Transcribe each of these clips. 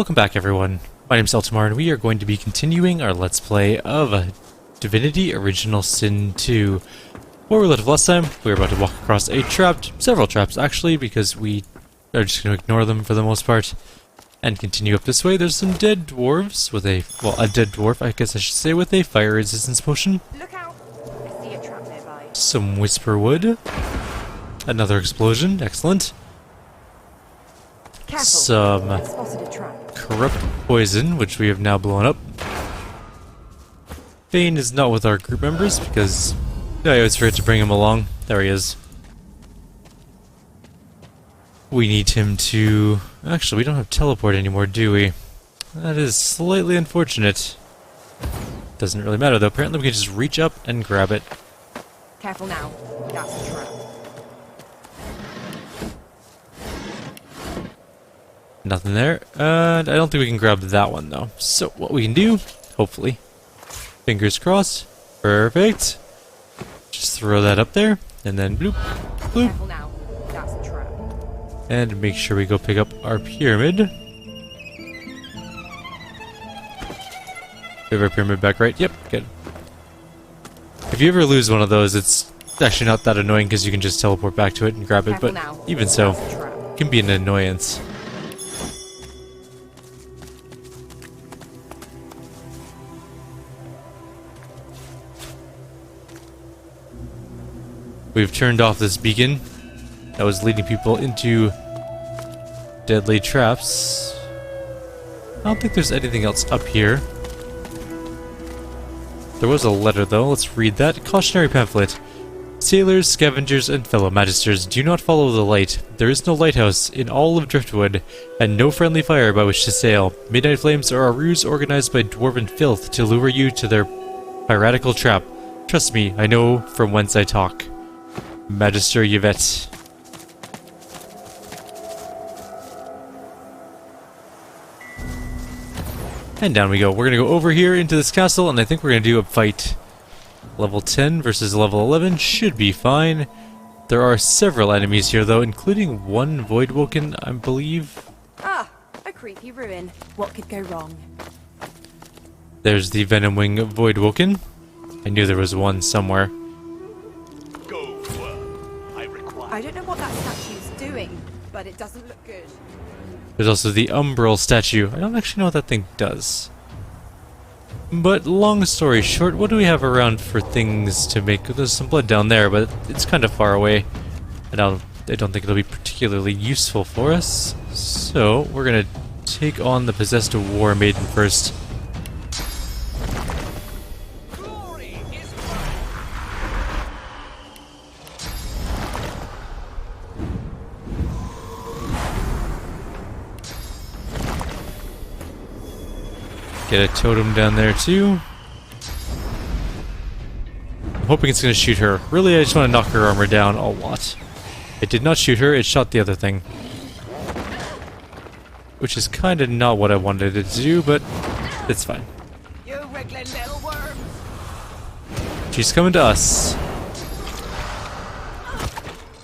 Welcome back, everyone. My name's Eltimar, and we are going to be continuing our Let's Play of Divinity Original Sin 2. Where we left last time, we were about to walk across a trap, several traps actually, because we are just going to ignore them for the most part, and continue up this way. There's some dead dwarves with a, well, a dead dwarf, I guess I should say, with a fire resistance potion. Look out! I see a trap nearby. Some whisper wood. Another explosion, excellent. Careful. Some I've spotted a trap. corrupt poison, which we have now blown up. Thane is not with our group members because I always forget to bring him along. There he is. We need him to... Actually, we don't have teleport anymore, do we? That is slightly unfortunate. Doesn't really matter though. Apparently we can just reach up and grab it. Careful now. That's a trap. Nothing there. And I don't think we can grab that one though. So what we can do, hopefully, fingers crossed, perfect. Just throw that up there, and then bloop, bloop. Careful now. That's a trap. And make sure we go pick up our pyramid. We have our pyramid back, right? Yep, good. If you ever lose one of those, it's actually not that annoying because you can just teleport back to it and grab it, Careful but now. even so, That's a trap. it can be an annoyance. We've turned off this beacon that was leading people into deadly traps. I don't think there's anything else up here. There was a letter though, let's read that. Cautionary pamphlet. Sailors, scavengers, and fellow magisters, do not follow the light. There is no lighthouse in all of Driftwood, and no friendly fire by which to sail. Midnight flames are a ruse organized by dwarven filth to lure you to their piratical trap. Trust me, I know from whence I talk. Magister Yvette. And down we go. We're gonna go over here into this castle, and I think we're gonna do a fight. Level 10 versus level 11 should be fine. There are several enemies here, though, including one Void Walkin, I believe. Ah, a creepy ruin. What could go wrong? There's the Venom Wing Void Walkin. I knew there was one somewhere. I don't know what that statue's doing, but it doesn't look good. There's also the Umbral statue. I don't actually know what that thing does. But long story short, what do we have around for things to make? There's some blood down there, but it's kind of far away. I don't think it'll be particularly useful for us. So we're gonna take on the possessed War Maiden first. Get a totem down there too. I'm hoping it's going to shoot her. Really, I just want to knock her armor down a lot. It did not shoot her, it shot the other thing. Which is kind of not what I wanted it to do, but it's fine. You wriggling little worm! She's coming to us.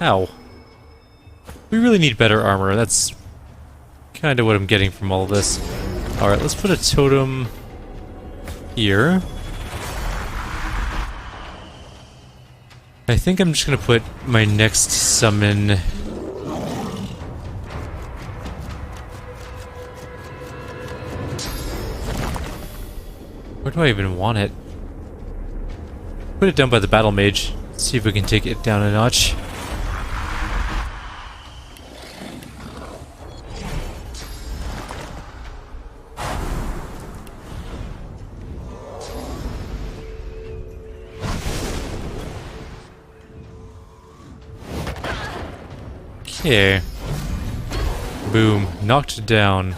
Ow. We really need better armor. That's kind of what I'm getting from all of this. Alright, let's put a totem here. I think I'm just gonna put my next summon... Where do I even want it? Put it down by the battle mage. See if we can take it down a notch. Okay. Boom. Knocked down.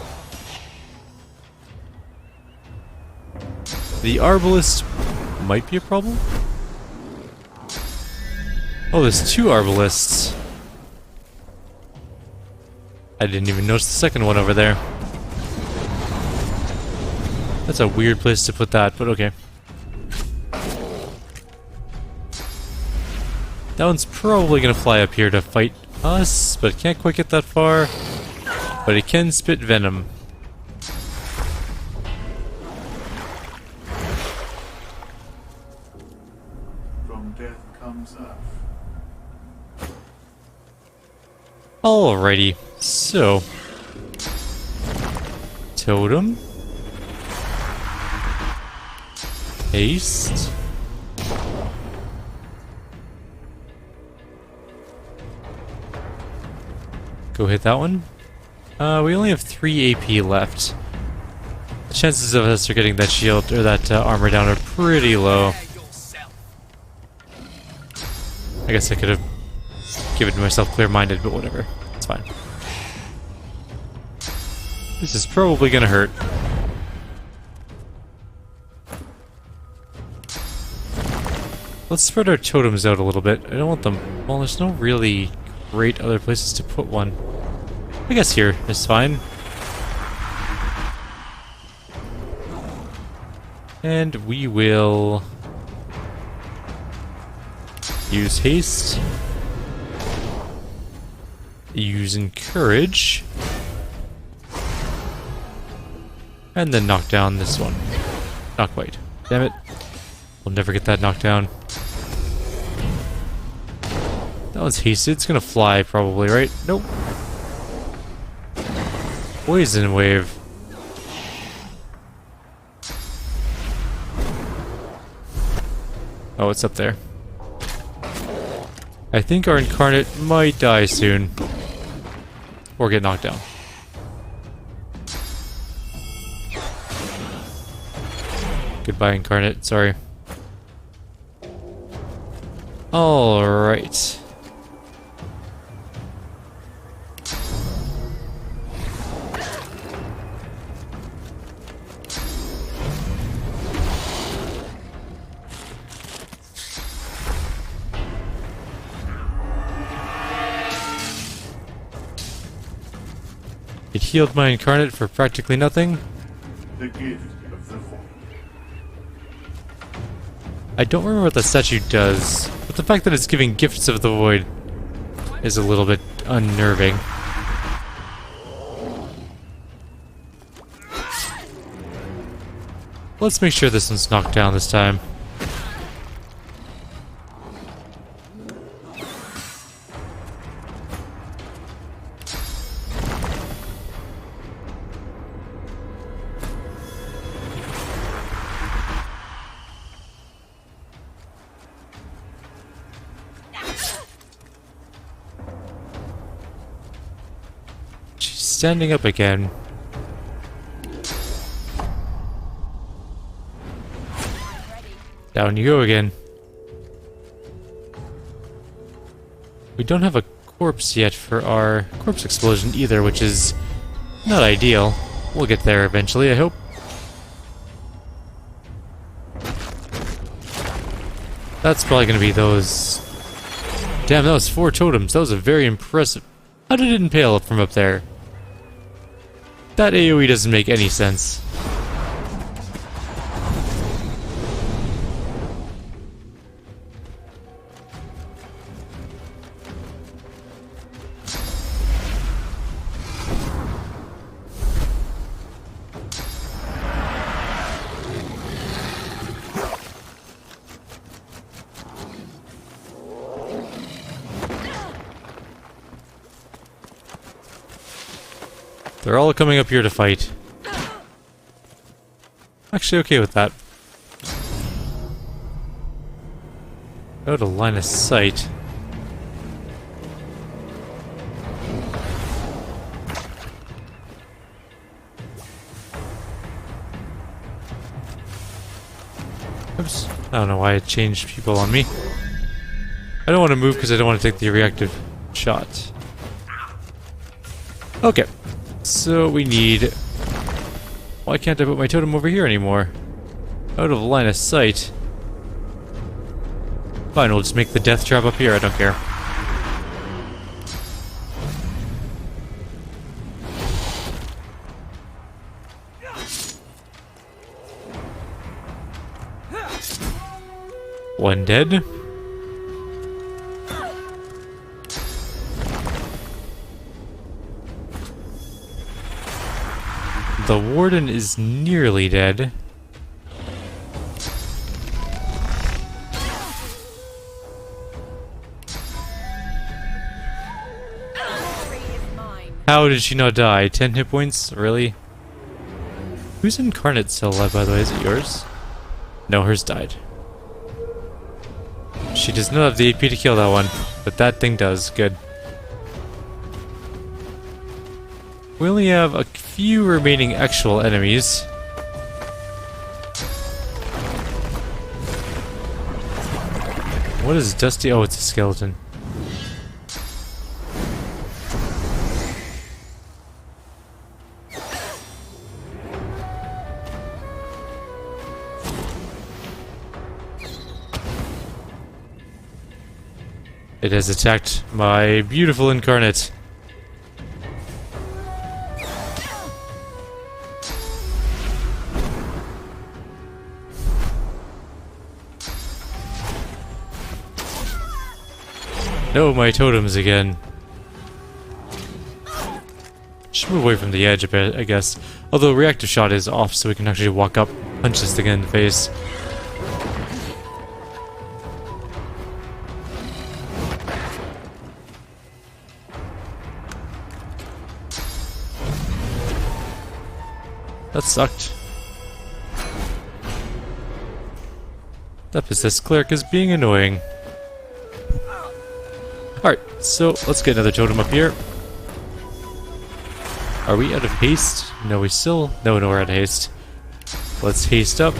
The Arbalist might be a problem? Oh, there's two Arbalists. I didn't even notice the second one over there. That's a weird place to put that, but okay. That one's probably gonna fly up here to fight us, but it can't quite get that far. But it can spit venom. From death comes earth. Alrighty, so totem, haste, go hit that one. We only have 3 AP left. The chances of us getting that shield or that armor down are pretty low. I guess I could have given myself clear-minded, but whatever. It's fine. This is probably gonna hurt. Let's spread our totems out a little bit. I don't want them... Well, there's no really great other places to put one. I guess here is fine. And we will... use haste. Use encourage. And then knock down this one. Not quite. Damn it. We'll never get that knocked down. That one's hasted. It's gonna fly probably, right? Nope. Poison wave. Oh, it's up there. I think our incarnate might die soon. Or get knocked down. Goodbye, incarnate. Sorry. Alright. It healed my incarnate for practically nothing. The gift of the void. I don't remember what the statue does, but the fact that it's giving gifts of the void is a little bit unnerving. Let's make sure this one's knocked down this time. Standing up again. Down you go again. We don't have a corpse yet for our corpse explosion either, which is not ideal. We'll get there eventually, I hope. That's probably gonna be those... Damn, that was 4 totems. That was a very impressive... How did it impale from up there? That AoE doesn't make any sense. They're all coming up here to fight. Actually okay with that. Out of line of sight. Oops. I don't know why it changed people on me. I don't want to move because I don't want to take the reactive shot. Okay. So we need... Why can't I put my totem over here anymore? Out of line of sight. Fine, we'll just make the death trap up here, I don't care. One dead. The warden is nearly dead. How did she not die? 10 hit points? Really? Who's incarnate still alive, by the way? Is it yours? No, hers died. She does not have the AP to kill that one, but that thing does. Good. We only have a few remaining actual enemies. What is Dusty? Oh, it's a skeleton. It has attacked my beautiful incarnate. No, my totems again. Should move away from the edge a bit, I guess. Although reactive shot is off, so we can actually walk up, punch this thing in the face. That sucked. That possessed cleric is being annoying. Alright, so let's get another totem up here. Are we out of haste? No, we still... No, we're out of haste. Let's haste up.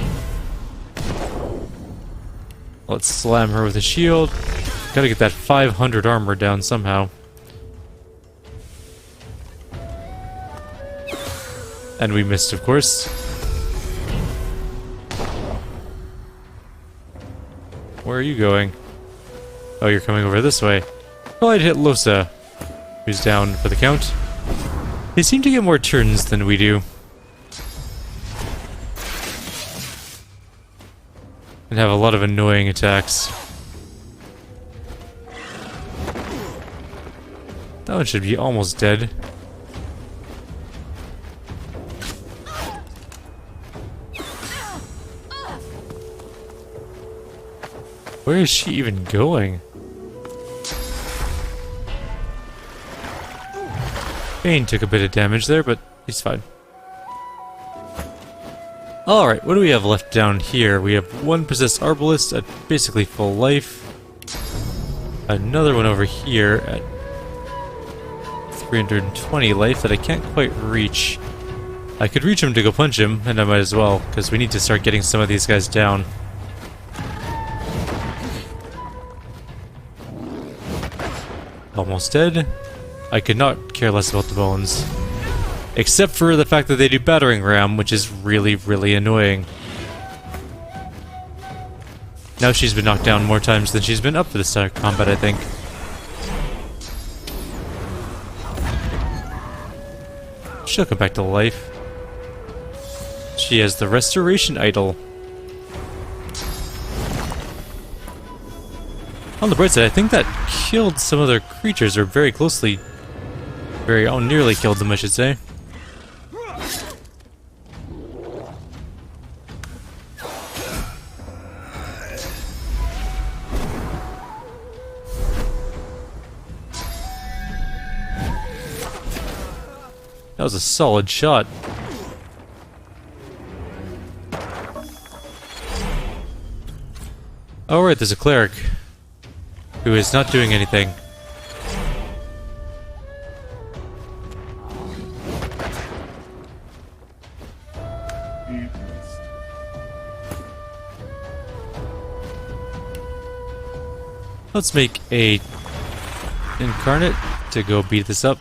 Let's slam her with a shield. Gotta get that 500 armor down somehow. And we missed, of course. Where are you going? Oh, you're coming over this way. Well, I'd hit Losa, who's down for the count. They seem to get more turns than we do. And have a lot of annoying attacks. That one should be almost dead. Where is she even going? Bane took a bit of damage there, but he's fine. Alright, what do we have left down here? We have one possessed arbalist at basically full life. Another one over here at 320 life that I can't quite reach. I could reach him to go punch him, and I might as well, because we need to start getting some of these guys down. Almost dead. I could not care less about the bones. Except for the fact that they do battering ram, which is really, really annoying. Now she's been knocked down more times than she's been up for this combat, I think. She'll come back to life. She has the restoration idol. On the bright side, I think that killed some other creatures, or very closely... nearly killed them, I should say. That was a solid shot. Oh right, there's a cleric who is not doing anything. Let's make a incarnate to go beat this up.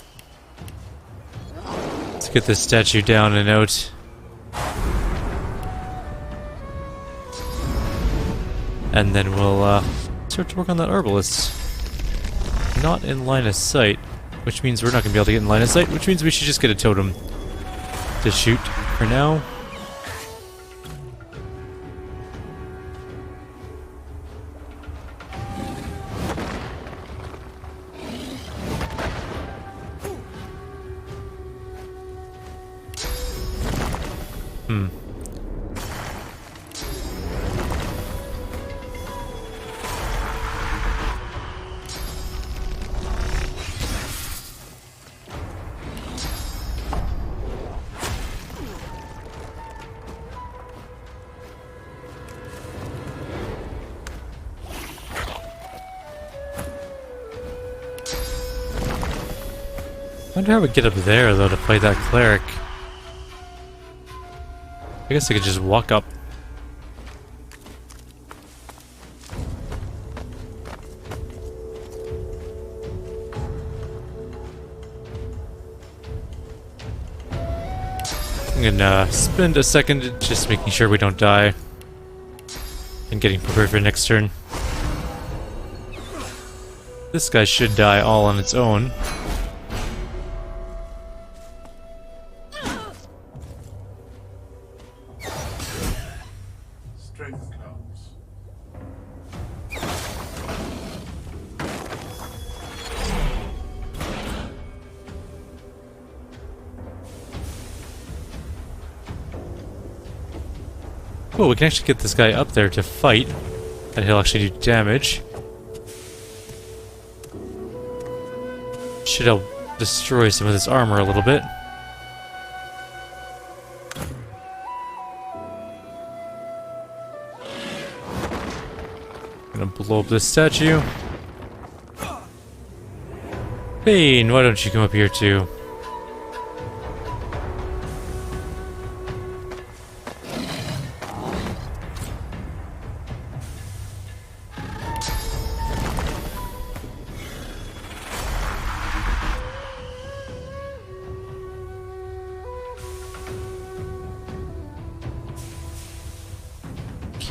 Let's get this statue down and out. And then we'll start to work on that arbalist. Not in line of sight, which means we're not going to be able to get in line of sight, which means we should just get a totem to shoot for now. wonder how I would get up there, though, to fight that cleric. I guess I could just walk up. I'm gonna spend a second just making sure we don't die. And getting prepared for the next turn. This guy should die all on its own. Strength comes. Well, we can actually get this guy up there to fight, and he'll actually do damage. Should help destroy some of this armor a little bit. Gonna blow up this statue. Bane, why don't you come up here too?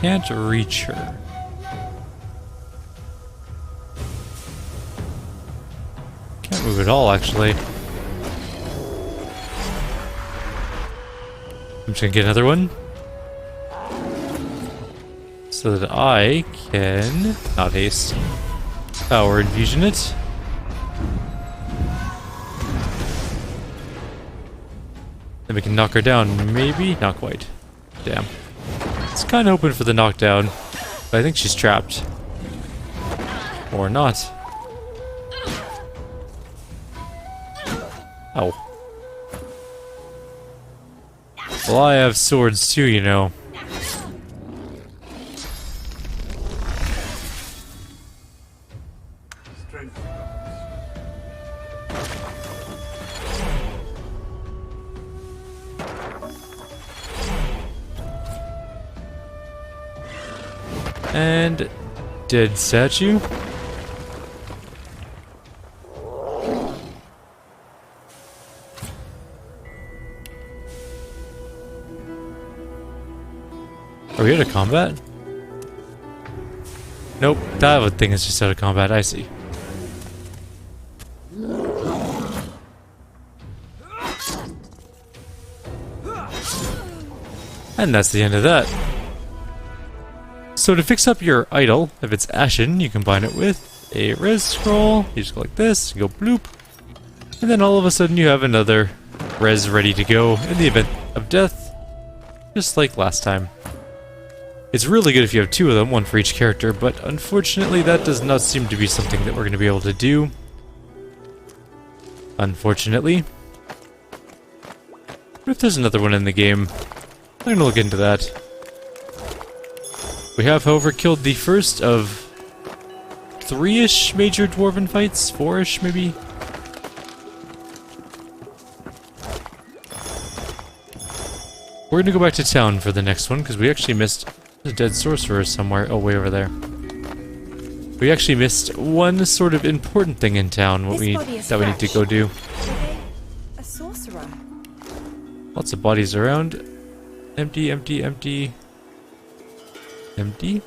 Can't reach her. Can't move at all, actually. I'm just gonna get another one. So that I can... not haste. Power infusion it. Then we can knock her down, maybe? Not quite. Damn. I was kind of hoping for the knockdown, but I think she's trapped. Or not. Ow. Well, I have swords too, you know. Strength comes. And dead statue. Are we out of combat? Nope, that thing is just out of combat, I see. And that's the end of that. So to fix up your idol, if it's ashen, you combine it with a res scroll. You just go like this, you go bloop. And then all of a sudden you have another res ready to go in the event of death. Just like last time. It's really good if you have two of them, one for each character, but unfortunately that does not seem to be something that we're going to be able to do. Unfortunately. What if there's another one in the game? I'm going to look into that. We have, however, killed the first of 3-ish major dwarven fights? 4-ish, maybe? We're gonna go back to town for the next one, because we actually missed a dead sorcerer somewhere. Oh, way over there. We actually missed one sort of important thing in town that we need to go do. A sorcerer. Lots of bodies around. Empty, empty, empty. Empty.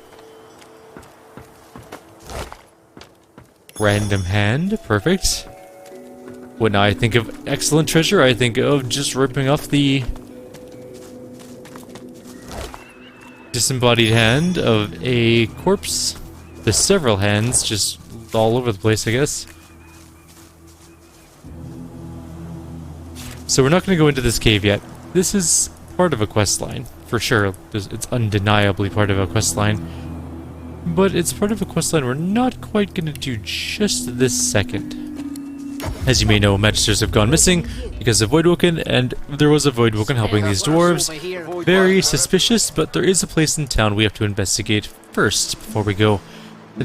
Random hand. Perfect. When I think of excellent treasure, I think of just ripping off the disembodied hand of a corpse. There's several hands just all over the place, I guess. So we're not going to go into this cave yet. This is part of a quest line, for sure. It's undeniably part of a quest line. But it's part of a quest line we're not quite going to do just this second. As you may know, Magisters have gone missing because of Voidwoken, and there was a Voidwoken helping these dwarves. Very suspicious, but there is a place in town we have to investigate first before we go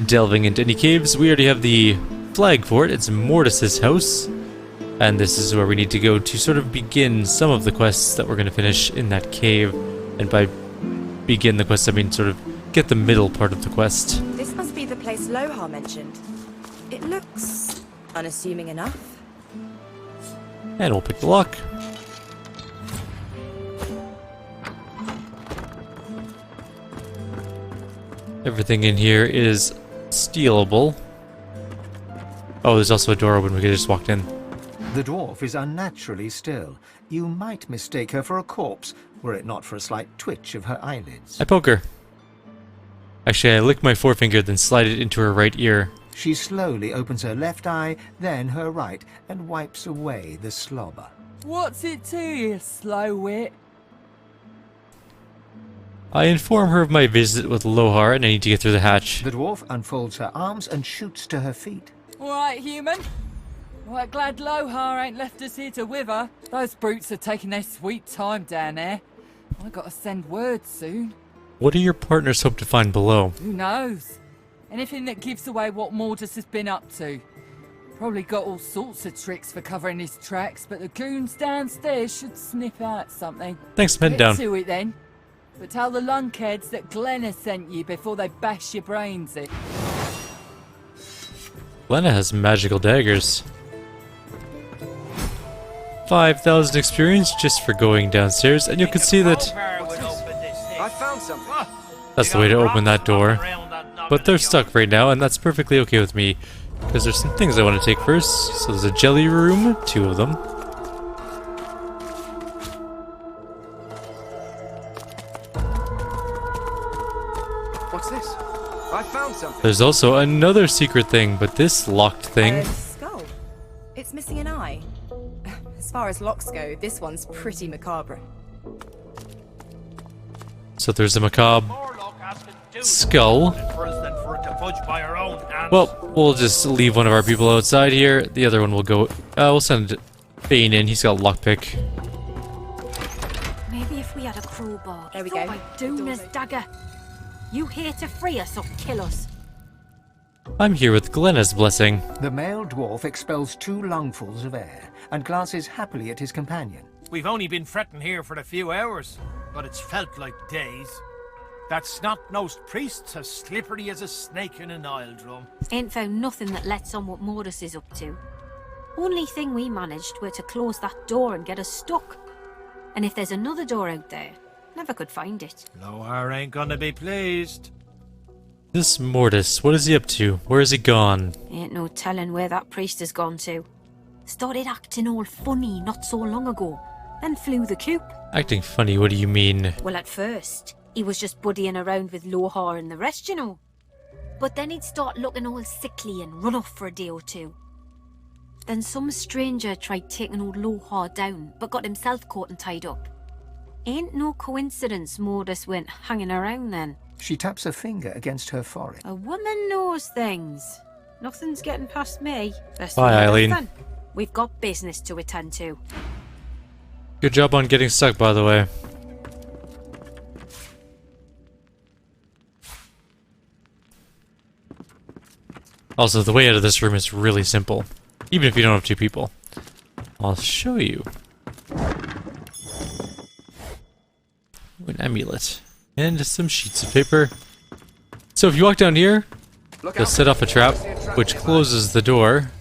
delving into any caves. We already have the flag for it. It's Modeste's house. And this is where we need to go to sort of begin some of the quests that we're going to finish in that cave. And by begin the quest, I mean sort of get the middle part of the quest. This must be the place Lohar mentioned. It looks unassuming enough. And we'll pick the lock. Everything in here is stealable. Oh, there's also a door open. We could just walk in. The dwarf is unnaturally still. You might mistake her for a corpse, were it not for a slight twitch of her eyelids. I poke her. Actually, I lick my forefinger, then slide it into her right ear. She slowly opens her left eye, then her right, and wipes away the slobber. What's it to you, slow wit? I inform her of my visit with Lohar and I need to get through the hatch. The dwarf unfolds her arms and shoots to her feet. All right, human. Right, glad Lohar ain't left us here to wither. Those brutes are taking their sweet time down there. I gotta send word soon. What do your partners hope to find below? Who knows? Anything that gives away what Modeste has been up to. Probably got all sorts of tricks for covering his tracks, but the goons downstairs should sniff out something. Thanks, head Get down. to it then. But tell the lunkheads that Glenna sent you before they bash your brains in. Glenna has magical daggers. 5,000 experience just for going downstairs, and you can see that I found something. that's the way to open that door. But they're stuck right now, and that's perfectly okay with me, because there's some things I want to take first. So there's a jelly room, 2 of them. What's this? I found something. There's also another secret thing, but this locked thing. A skull. It's missing an eye. As far as locks go, this one's pretty macabre. So there's a macabre skull. Well, we'll just leave one of our people outside here. The other one will go. We'll send Bane in. He's got a lockpick. Maybe if we had a crowbar. There we Thought go. I'd do this dagger. You here to free us or kill us? I'm here with Glenna's blessing. The male dwarf expels 2 lungfuls of air and glances happily at his companion. We've only been fretting here for a few hours, but it's felt like days. That snot-nosed priest's as slippery as a snake in an oil drum. Ain't found nothing that lets on what Modeste is up to. Only thing we managed were to close that door and get us stuck. And if there's another door out there, never could find it. Lohar ain't gonna be pleased. This Modeste, what is he up to? Where is he gone? Ain't no telling where that priest has gone to. Started acting all funny not so long ago, then flew the coop. Acting funny, what do you mean? Well, at first, he was just buddying around with Lohar and the rest, you know. But then he'd start looking all sickly and run off for a day or 2. Then some stranger tried taking old Lohar down, but got himself caught and tied up. Ain't no coincidence Modeste went hanging around then. She taps a finger against her forehead. A woman knows things. Nothing's getting past me. Best Bye, we leave it Eileen. then. We've got business to attend to. Good job on getting stuck, by the way. Also, the way out of this room is really simple. Even if you don't have 2 people. I'll show you. An amulet. And some sheets of paper. So if you walk down here, you'll set off a trap, which closes the door.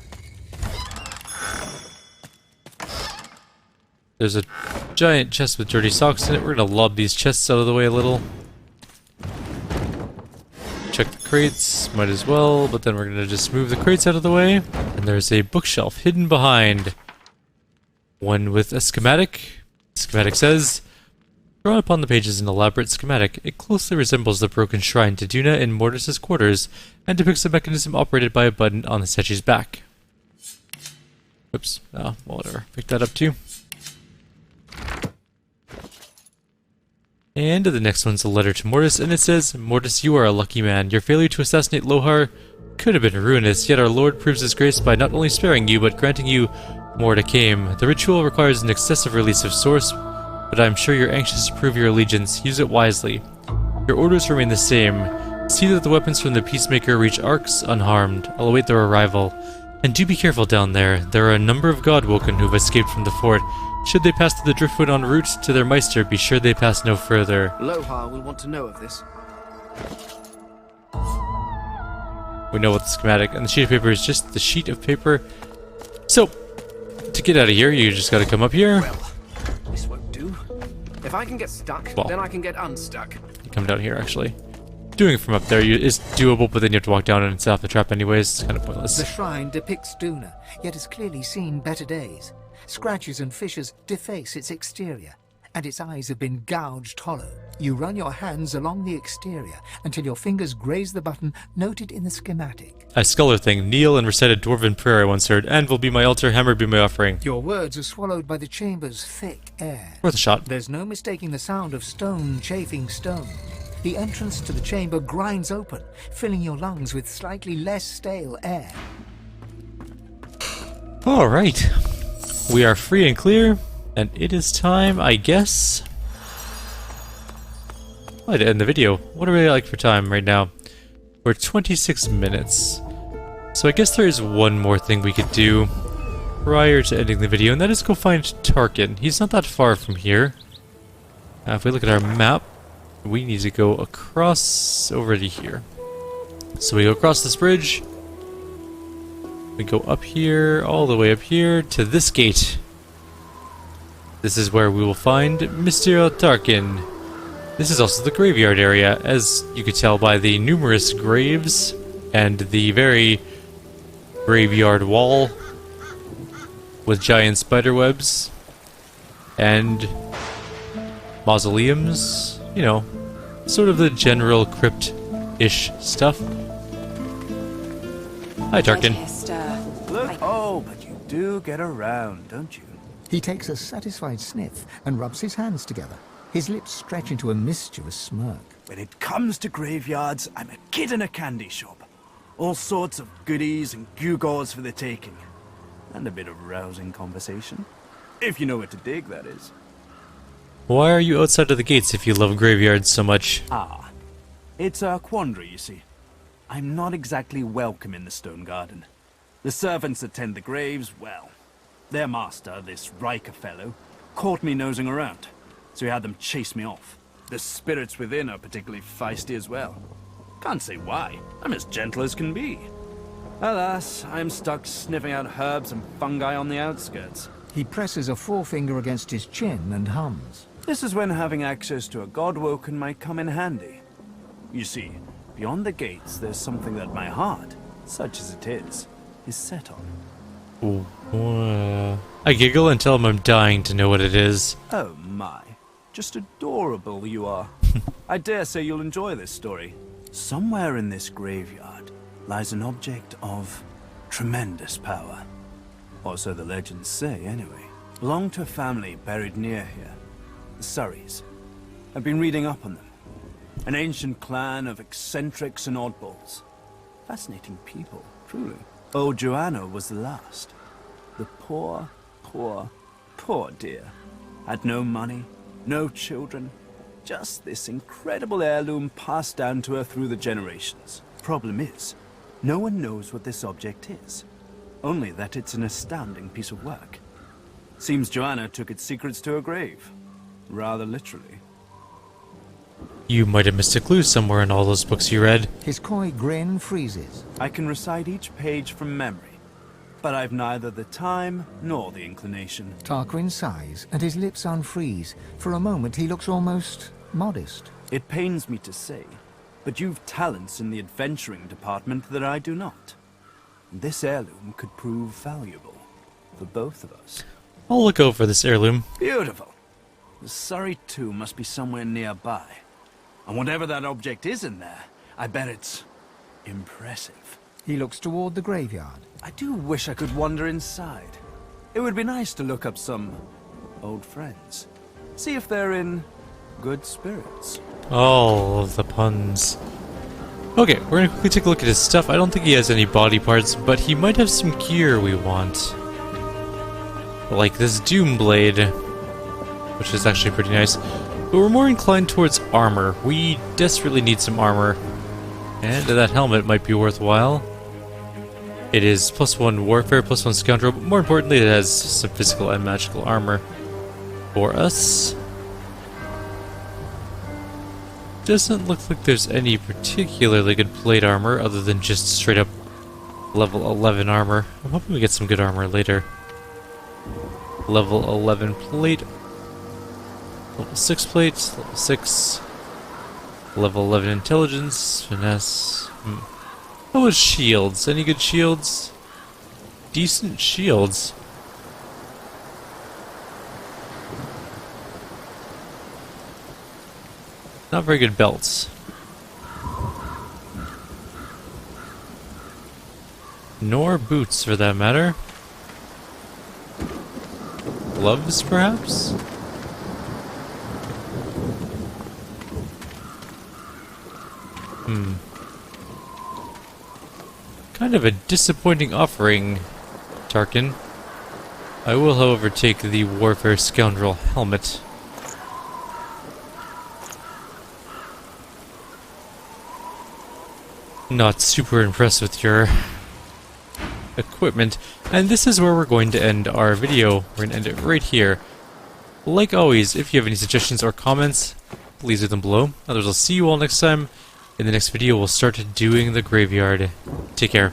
There's a giant chest with dirty socks in it. We're gonna lob these chests out of the way a little. Check the crates, might as well, but then we're gonna just move the crates out of the way. And there's a bookshelf hidden behind. One with a schematic. The schematic says, drawn upon the page is an elaborate schematic. It closely resembles the broken shrine to Duna in Modeste's quarters, and depicts a mechanism operated by a button on the statue's back. Oops, well, whatever. Pick that up too. And the next one's a letter to Modeste, and it says, Modeste, you are a lucky man. Your failure to assassinate Lohar could have been ruinous, yet our Lord proves his grace by not only sparing you, but granting you more to came. The ritual requires an excessive release of source, but I am sure you're anxious to prove your allegiance. Use it wisely. Your orders remain the same. See that the weapons from the Peacemaker reach Arx unharmed. I'll await their arrival. And do be careful down there. There are a number of Godwoken who've escaped from the fort. Should they pass through the driftwood en route to their Meister, be sure they pass no further. Lohar will want to know of this. We know what the schematic, and the sheet of paper is just the sheet of paper. So, to get out of here, you just gotta come up here. Well, this won't do. If I can get stuck, Well. then I can get unstuck. You come down here, actually. Doing it from up there is doable, but then you have to walk down and set off the trap anyways. It's kind of pointless. The shrine depicts Duna, yet has clearly seen better days. Scratches and fissures deface its exterior, and its eyes have been gouged hollow. You run your hands along the exterior until your fingers graze the button noted in the schematic. A scholar thing. Kneel and recite a dwarven prayer I once heard. Anvil be my altar, hammer be my offering. Your words are swallowed by the chamber's thick air. Worth a shot. There's no mistaking the sound of stone chafing stone. The entrance to the chamber grinds open, filling your lungs with slightly less stale air. Alright. We are free and clear, and it is time, I guess. I'd end the video. What are we like for time right now? We're 26 minutes. So I guess there is one more thing we could do prior to ending the video, and that is go find Tarquin. He's not that far from here. If we look at our map, we need to go across over to here. So we go across this bridge. We go up here, all the way up here, to this gate. This is where we will find Mr. Tarquin. This is also the graveyard area, as you could tell by the numerous graves and the very graveyard wall with giant spider webs and mausoleums, you know, sort of the general crypt-ish stuff. Hi, Tarquin. Look, oh, but you do get around, don't you? He takes a satisfied sniff and rubs his hands together. His lips stretch into a mischievous smirk. When it comes to graveyards, I'm a kid in a candy shop. All sorts of goodies and gewgaws for the taking. And a bit of rousing conversation. If you know what to dig, that is. Why are you outside of the gates if you love graveyards so much? Ah, it's a quandary, you see. I'm not exactly welcome in the Stone Garden. The servants that tend the graves, well, their master, this Riker fellow, caught me nosing around, so he had them chase me off. The spirits within are particularly feisty as well. Can't say why. I'm as gentle as can be. Alas, I'm stuck sniffing out herbs and fungi on the outskirts. He presses a forefinger against his chin and hums. This is when having access to a Godwoken might come in handy. You see, beyond the gates, there's something that my heart, such as it is set on. I giggle and tell him I'm dying to know what it is. Oh my, just adorable you are. I dare say you'll enjoy this story. Somewhere in this graveyard lies an object of tremendous power. Or so the legends say, anyway. Belonged to a family buried near here. The Surreys. I've been reading up on them. An ancient clan of eccentrics and oddballs. Fascinating people, truly. Old Joanna was the last. The poor dear. Had no money, no children. Just this incredible heirloom passed down to her through the generations. Problem is, no one knows what this object is. Only that it's an astounding piece of work. Seems Joanna took its secrets to her grave. Rather literally. You might have missed a clue somewhere in all those books you read. His coy grin freezes. I can recite each page from memory, but I've neither the time nor the inclination. Tarquin sighs, and his lips unfreeze. For a moment, he looks almost modest. It pains me to say, but you've talents in the adventuring department that I do not. This heirloom could prove valuable for both of us. I'll look out for this heirloom. Beautiful. The Surrey tomb must be somewhere nearby. And whatever that object is in there, I bet it's impressive. He looks toward the graveyard. I do wish I could wander inside. It would be nice to look up some old friends. See if they're in good spirits. All of the puns. Okay, we're gonna quickly take a look at his stuff. I don't think he has any body parts, but he might have some gear we want. Like this Doom Blade, which is actually pretty nice. But we're more inclined towards armor. We desperately need some armor. And that helmet might be worthwhile. It is +1 warfare, +1 scoundrel, but more importantly it has some physical and magical armor for us. Doesn't look like there's any particularly good plate armor other than just straight up level 11 armor. I'm hoping we get some good armor later. Level 11 plate. Level 6 plate. Level 6. Level 11 intelligence. Finesse. How is shields? Any good shields? Decent shields. Not very good belts. Nor boots, for that matter. Gloves, perhaps? Kind of a disappointing offering, Tarquin. I will, however, take the Warfare Scoundrel helmet. Not super impressed with your equipment, and this is where we're going to end our video. We're going to end it right here. Like always, if you have any suggestions or comments, please leave them below. Others, I'll see you all next time. In the next video, we'll start doing the graveyard. Take care.